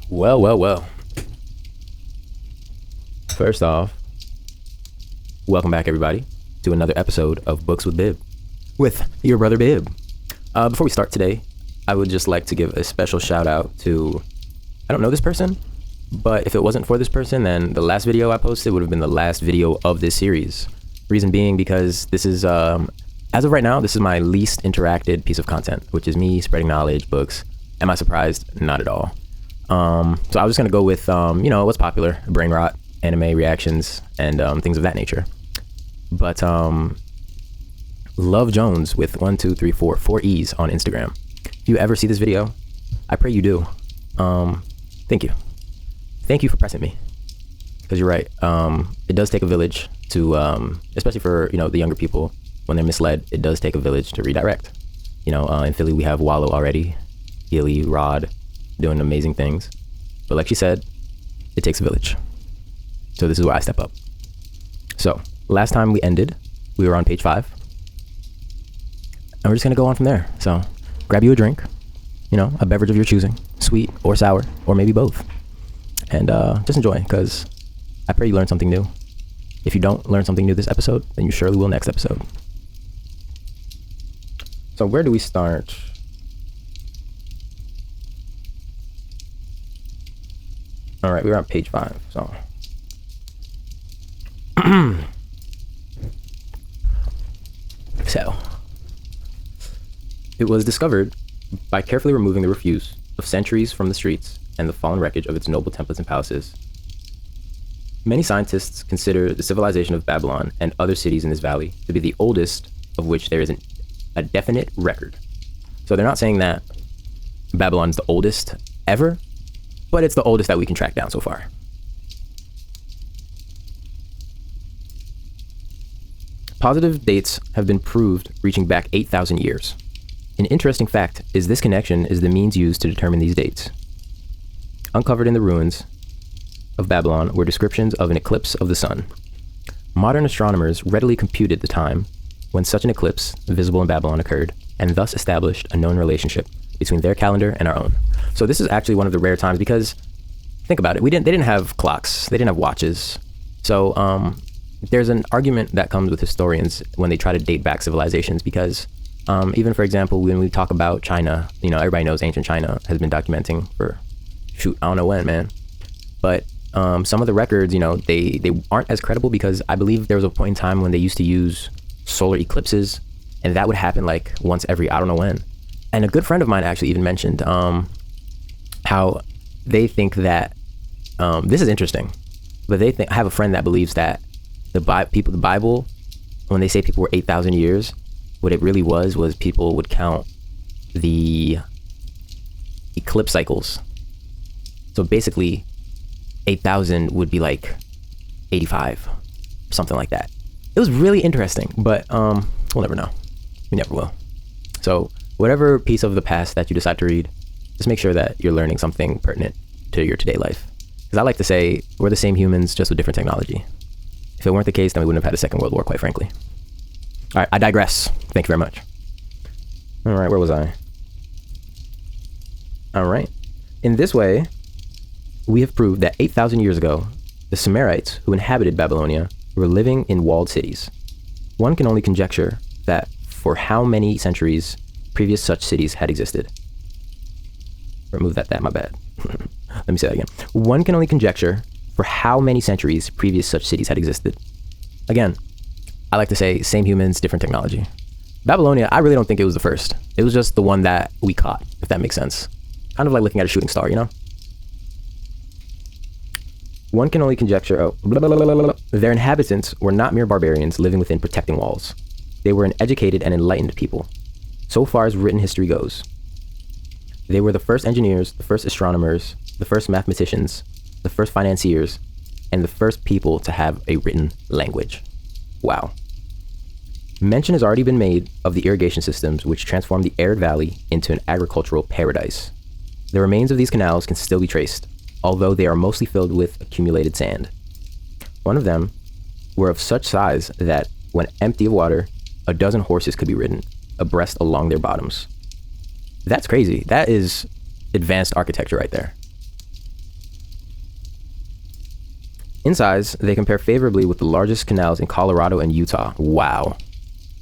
Well. First off, welcome back, everybody, to another episode of Books with Bib, with your brother Bib. Before we start today, I would just like to give a special shout out to, I don't know this person, but if it wasn't for this person, then the last video I posted would have been the last video of this series. Reason being because this is, as of right now, this is my least interacted piece of content, which is me spreading knowledge, books. Am I surprised? Not at all. So I was just going to go with, what's popular, brain rot, anime reactions, and things of that nature. But Love Jones with 4 E's on Instagram. If you ever see this video, I pray you do. Thank you. Thank you for pressing me. Because you're right. It does take a village to, especially for, the younger people, when they're misled, it does take a village to redirect. In Philly, we have Wallow already, Healy, Rod, doing amazing things. But like she said, it takes a village. So this is where I step up. So last time we ended, we were on page 5. And we're just going to go on from there. So grab you a drink, a beverage of your choosing, sweet or sour, or maybe both. And just enjoy, because I pray you learn something new. If you don't learn something new this episode, then you surely will next episode. So where do we start? All right, we're on page 5. So, it was discovered by carefully removing the refuse of centuries from the streets and the fallen wreckage of its noble temples and palaces. Many scientists consider the civilization of Babylon and other cities in this valley to be the oldest of which there is a definite record. So they're not saying that Babylon is the oldest ever, but it's the oldest that we can track down so far. Positive dates have been proved reaching back 8,000 years. An interesting fact is this connection is the means used to determine these dates. Uncovered in the ruins of Babylon were descriptions of an eclipse of the sun. Modern astronomers readily computed the time when such an eclipse visible in Babylon occurred, and thus established a known relationship between their calendar and our own. So this is actually one of the rare times, because think about it, they didn't have clocks, they didn't have watches. So there's an argument that comes with historians when they try to date back civilizations, because even, for example, when we talk about China, everybody knows ancient China has been documenting for, I don't know when, man. But some of the records, they aren't as credible, because I believe there was a point in time when they used to use solar eclipses, and that would happen like once every, I don't know when. And a good friend of mine actually even mentioned how they think that, this is interesting, but I have a friend that believes that the Bible, when they say people were 8,000 years, what it really was people would count the eclipse cycles. So basically, 8,000 would be like 85, something like that. It was really interesting, but we'll never know. We never will. So whatever piece of the past that you decide to read, just make sure that you're learning something pertinent to your today life. Because I like to say, we're the same humans, just with different technology. If it weren't the case, then we wouldn't have had a Second World War, quite frankly. All right, I digress. Thank you very much. All right, where was I? All right. In this way, we have proved that 8,000 years ago, the Sumerites who inhabited Babylonia were living in walled cities. One can only conjecture that for how many centuries previous such cities had existed. Remove that, my bad. Let me say that again. One can only conjecture for how many centuries previous such cities had existed. Again, I like to say same humans, different technology. Babylonia, I really don't think it was the first. It was just the one that we caught, if that makes sense. Kind of like looking at a shooting star, One can only conjecture, their inhabitants were not mere barbarians living within protecting walls. They were an educated and enlightened people, so far as written history goes. They were the first engineers, the first astronomers, the first mathematicians, the first financiers, and the first people to have a written language. Wow. Mention has already been made of the irrigation systems which transformed the arid valley into an agricultural paradise. The remains of these canals can still be traced, although they are mostly filled with accumulated sand. One of them were of such size that, when empty of water, a dozen horses could be ridden abreast along their bottoms. That's crazy. That is advanced architecture right there. In size, they compare favorably with the largest canals in Colorado and Utah. Wow.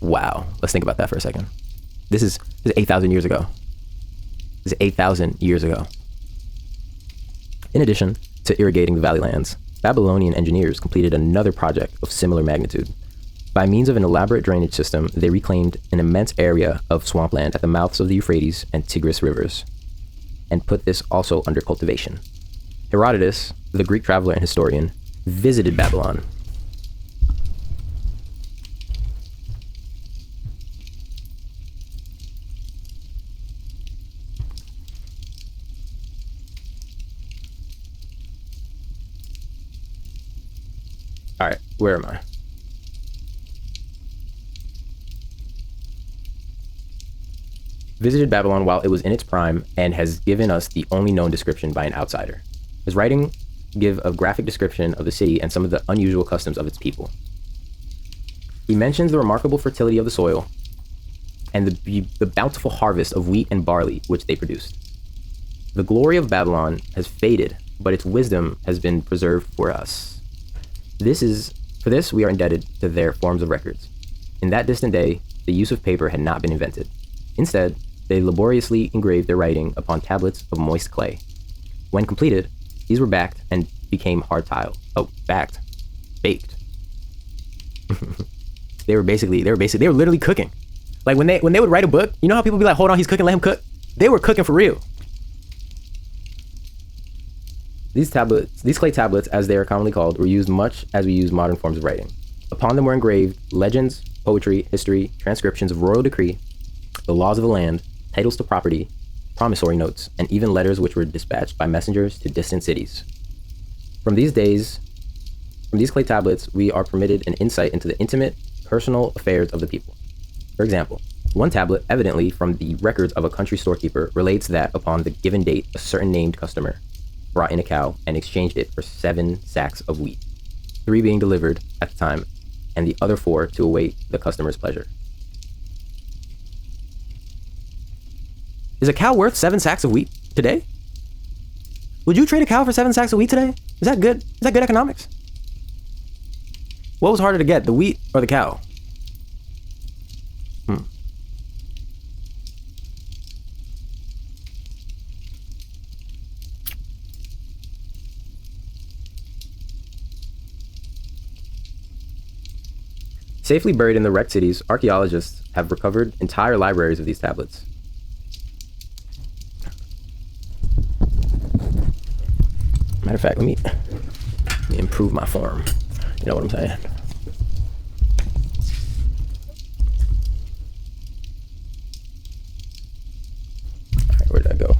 Let's think about that for a second. This is 8,000 years ago. This is 8,000 years ago. In addition to irrigating the valley lands, Babylonian engineers completed another project of similar magnitude. By means of an elaborate drainage system, they reclaimed an immense area of swampland at the mouths of the Euphrates and Tigris rivers, and put this also under cultivation. Herodotus, the Greek traveler and historian, visited Babylon. All right, where am I? Visited Babylon while it was in its prime and has given us the only known description by an outsider. His writing give a graphic description of the city and some of the unusual customs of its people. He mentions the remarkable fertility of the soil and the bountiful harvest of wheat and barley which they produced. The glory of Babylon has faded, but its wisdom has been preserved for us. For this we are indebted to their forms of records. In that distant day, the use of paper had not been invented. Instead, they laboriously engraved their writing upon tablets of moist clay. When completed, these were backed and became hard tile. Baked. They were literally cooking. Like when they would write a book, you know how people be like, hold on, he's cooking, let him cook? They were cooking for real. These clay tablets, as they are commonly called, were used much as we use modern forms of writing. Upon them were engraved legends, poetry, history, transcriptions of royal decree, the laws of the land, titles to property, promissory notes, and even letters which were dispatched by messengers to distant cities. From these clay tablets, we are permitted an insight into the intimate, personal affairs of the people. For example, one tablet, evidently from the records of a country storekeeper, relates that upon the given date, a certain named customer brought in a cow and exchanged it for 7 sacks of wheat, 3 being delivered at the time, and the other 4 to await the customer's pleasure. Is a cow worth 7 sacks of wheat today? Would you trade a cow for 7 sacks of wheat today? Is that good? Is that good economics? What was harder to get, the wheat or the cow? Safely buried in the wrecked cities, archaeologists have recovered entire libraries of these tablets. Matter of fact, let me improve my form. You know what I'm saying? All right, where did I go?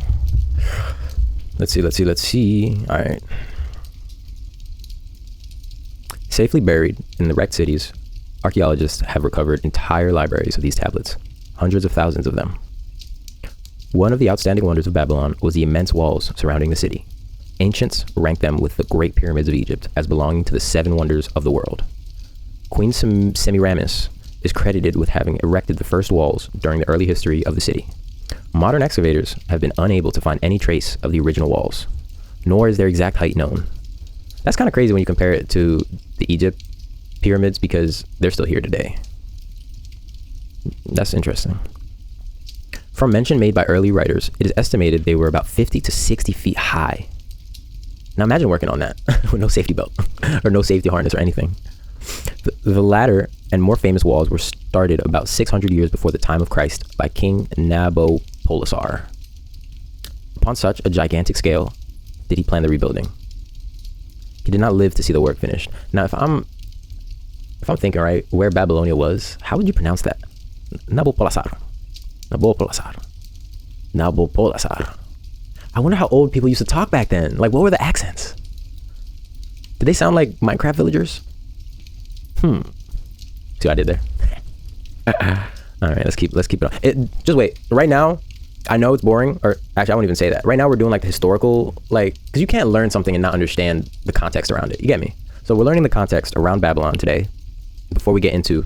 Let's see. All right. Safely buried in the wrecked cities, archaeologists have recovered entire libraries of these tablets, hundreds of thousands of them. One of the outstanding wonders of Babylon was the immense walls surrounding the city. Ancients ranked them with the Great Pyramids of Egypt as belonging to the 7 wonders of the world. Queen Semiramis is credited with having erected the first walls during the early history of the city. Modern excavators have been unable to find any trace of the original walls, nor is their exact height known. That's kind of crazy when you compare it to the Egypt pyramids because they're still here today. That's interesting. From mention made by early writers, it is estimated they were about 50 to 60 feet high. Now imagine working on that with no safety belt or no safety harness or anything. The latter and more famous walls were started about 600 years before the time of Christ by King Nabopolassar. Upon such a gigantic scale did he plan the rebuilding. He did not live to see the work finished. Now, if I'm thinking right where Babylonia was, how would you pronounce that? Nabopolassar. I wonder how old people used to talk back then. Like, what were the accents? Did they sound like Minecraft villagers? See what I did there? All right, let's keep it on. Just wait. Right now, I know it's boring, or actually, I won't even say that. Right now, we're doing like the historical, because you can't learn something and not understand the context around it. You get me? So we're learning the context around Babylon today before we get into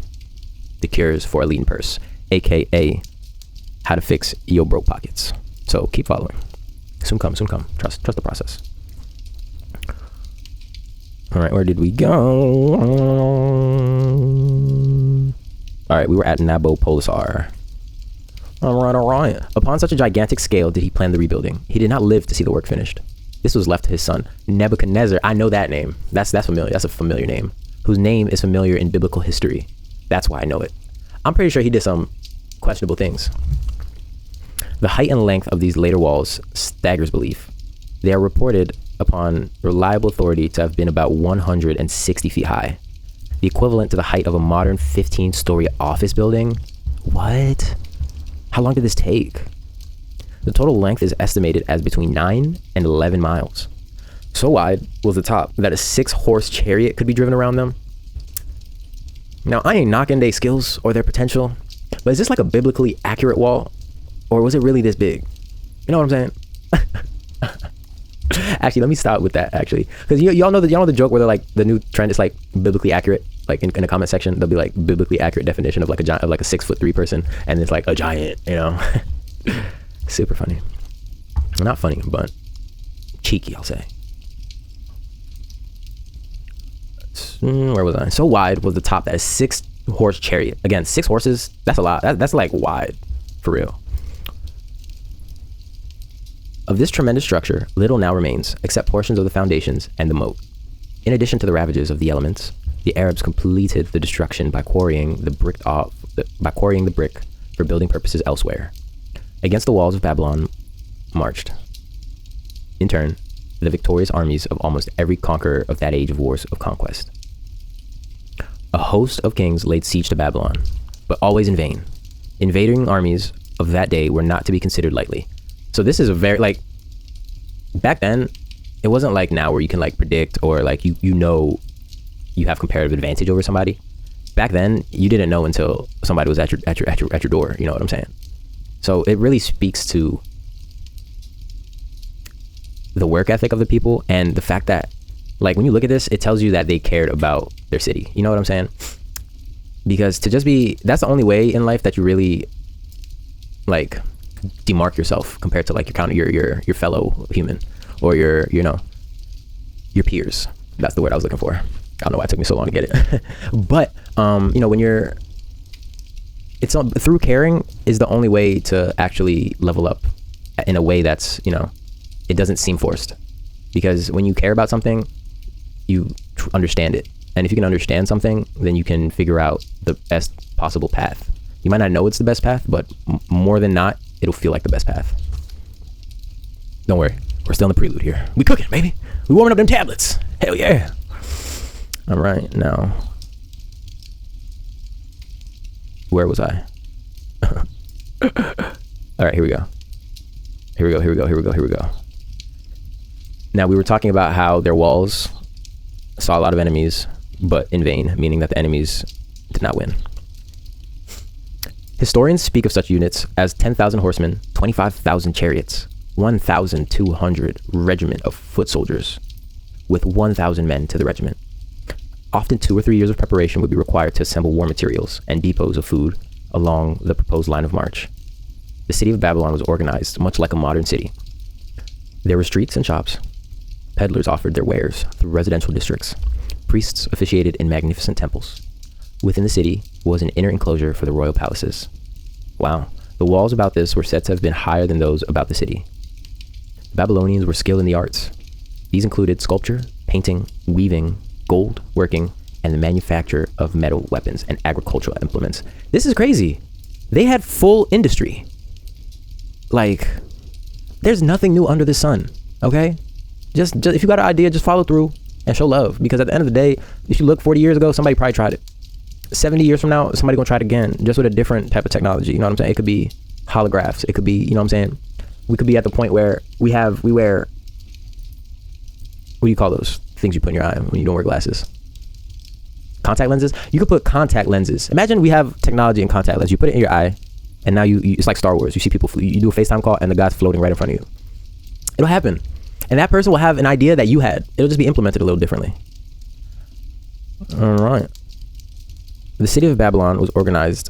the cures for a lean purse, aka how to fix your broke pockets. So keep following. Soon come. Trust the process. All right, where did we go? All right, we were at Nabopolassar. All right. Upon such a gigantic scale did he plan the rebuilding. He did not live to see the work finished. This was left to his son, Nebuchadnezzar. I know that name. That's familiar. That's a familiar name. Whose name is familiar in biblical history. That's why I know it. I'm pretty sure he did some questionable things. The height and length of these later walls staggers belief. They are reported upon reliable authority to have been about 160 feet high, the equivalent to the height of a modern 15-story office building. What? How long did this take? The total length is estimated as between 9 and 11 miles. So wide was the top that a 6-horse chariot could be driven around them. Now, I ain't knocking their skills or their potential, but is this like a biblically accurate wall? Or was it really this big? You know what I'm saying? Actually, let me stop with that, actually. Because y'all know the joke where they're like, the new trend is like biblically accurate. Like in the comment section, there'll be like biblically accurate definition of like a giant, of like a 6'3" person. And it's like a giant, you know? Super funny. Not funny, but cheeky, I'll say. Where was I? So wide was the top that a 6-horse chariot. Again, 6 horses, that's a lot. That's like wide, for real. Of this tremendous structure, little now remains, except portions of the foundations and the moat. In addition to the ravages of the elements, the Arabs completed the destruction by quarrying the brick for building purposes elsewhere. Against the walls of Babylon marched, in turn, the victorious armies of almost every conqueror of that age of wars of conquest. A host of kings laid siege to Babylon, but always in vain. Invading armies of that day were not to be considered lightly. So this is a very, like, back then, it wasn't like now where you can like predict or like you know you have comparative advantage over somebody. Back then, you didn't know until somebody was at your door. You know what I'm saying? So it really speaks to the work ethic of the people and the fact that, like, when you look at this, it tells you that they cared about their city. You know what I'm saying? Because to just be, that's the only way in life that you really like demark yourself compared to like your fellow human or your peers. That's the word I was looking for. I don't know why it took me so long to get it. But when it's through caring is the only way to actually level up in a way that's, it doesn't seem forced. Because when you care about something, you understand it. And if you can understand something, then you can figure out the best possible path. You might not know it's the best path, but more than not, it'll feel like the best path. Don't worry, we're still in the prelude here. We cooking, baby. We warming up them tablets. Hell yeah. All right, now. Where was I? All right, here we go. Here we go. Now, we were talking about how their walls saw a lot of enemies, but in vain, meaning that the enemies did not win. Historians speak of such units as 10,000 horsemen, 25,000 chariots, 1,200 regiment of foot soldiers, with 1,000 men to the regiment. Often 2 or 3 years of preparation would be required to assemble war materials and depots of food along the proposed line of march. The city of Babylon was organized much like a modern city. There were streets and shops. Peddlers offered their wares through residential districts. Priests officiated in magnificent temples. Within the city was an inner enclosure for the royal palaces. Wow, the walls about this were said to have been higher than those about the city. The Babylonians were skilled in the arts. These included sculpture, painting, weaving, gold working, and the manufacture of metal weapons and agricultural implements. This is crazy. They had full industry. Like, there's nothing new under the sun, okay? Just if you got an idea, just follow through and show love. Because at the end of the day, if you look 40 years ago, somebody probably tried it. 70 years from now, somebody gonna try it again, just with a different type of technology. You know what I'm saying? It could be holographs. It could be, you know what I'm saying? We could be at the point where we wear, what do you call those things you put in your eye when you don't wear glasses? Contact lenses? You could put contact lenses. Imagine we have technology in contact lenses. You put it in your eye, and now you it's like Star Wars. You see people, you do a FaceTime call, and the guy's floating right in front of you. It'll happen. And that person will have an idea that you had. It'll just be implemented a little differently. All right. The city of Babylon was organized.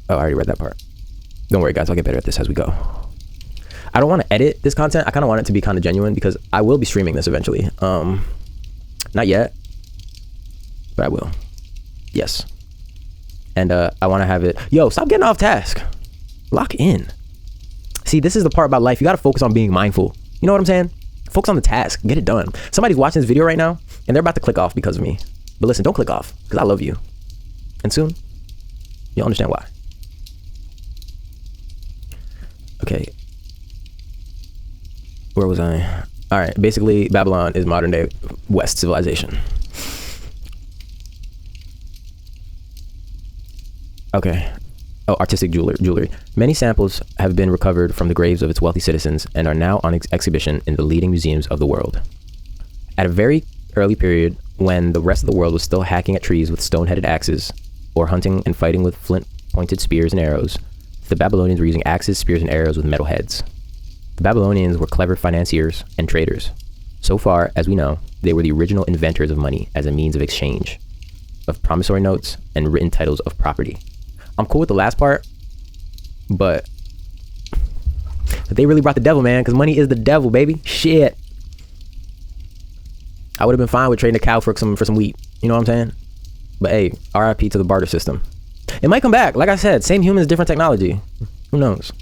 Oh, I already read that part. Don't worry, guys. I'll get better at this as we go. I don't want to edit this content. I kind of want it to be kind of genuine because I will be streaming this eventually. Not yet, but I will. Yes. And I want to have it. Yo, stop getting off task. Lock in. See, this is the part about life. You got to focus on being mindful. You know what I'm saying? Focus on the task. Get it done. Somebody's watching this video right now and they're about to click off because of me. But listen, don't click off because I love you. And soon, you'll understand why. Okay. Where was I? All right. Basically, Babylon is modern day West civilization. Okay. Oh, artistic jewelry. Many samples have been recovered from the graves of its wealthy citizens and are now on exhibition in the leading museums of the world. At a very early period, when the rest of the world was still hacking at trees with stone-headed axes, or hunting and fighting with flint-pointed spears and arrows, the Babylonians were using axes, spears, and arrows with metal heads. The Babylonians were clever financiers and traders. So far as we know, they were the original inventors of money as a means of exchange, of promissory notes, and written titles of property. I'm cool with the last part, but they really brought the devil, man, because money is the devil, baby. Shit. I would have been fine with trading a cow for some wheat. You know what I'm saying? But hey, RIP to the barter system. It might come back. Like I said, same humans, different technology. Who knows?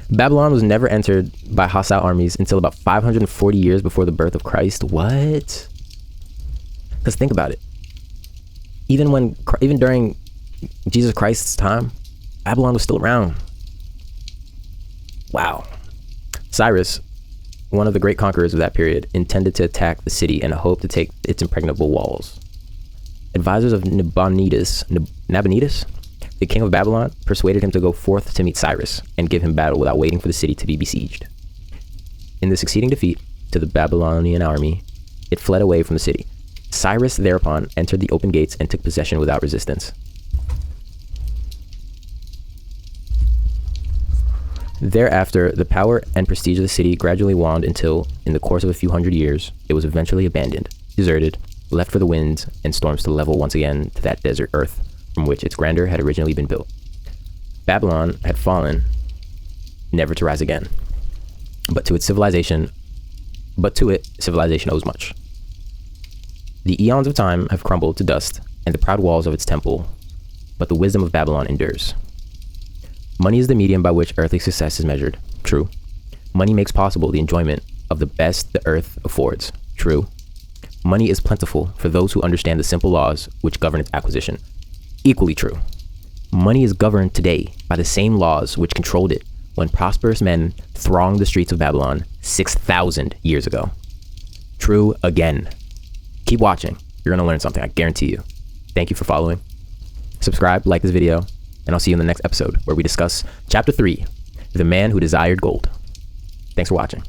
Babylon was never entered by hostile armies until about 540 years before the birth of Christ. What? Because think about it. Even during Jesus Christ's time, Babylon was still around. Wow. Cyrus, one of the great conquerors of that period, intended to attack the city in a hope to take its impregnable walls. Advisors of Nabonidus, the king of Babylon, persuaded him to go forth to meet Cyrus and give him battle without waiting for the city to be besieged. In the succeeding defeat to the Babylonian army, it fled away from the city. Cyrus thereupon entered the open gates and took possession without resistance. Thereafter, the power and prestige of the city gradually waned until, in the course of a few hundred years, it was eventually abandoned, deserted, left for the winds and storms to level once again to that desert earth from which its grandeur had originally been built. Babylon had fallen, never to rise again. But to it, civilization owes much. The eons of time have crumbled to dust, and the proud walls of its temple, but the wisdom of Babylon endures. Money is the medium by which earthly success is measured. True. Money makes possible the enjoyment of the best the earth affords. True. Money is plentiful for those who understand the simple laws which govern its acquisition. Equally true. Money is governed today by the same laws which controlled it when prosperous men thronged the streets of Babylon 6,000 years ago. True again. Keep watching. You're going to learn something, I guarantee you. Thank you for following. Subscribe, like this video, and I'll see you in the next episode where we discuss Chapter 3, The Man Who Desired Gold. Thanks for watching.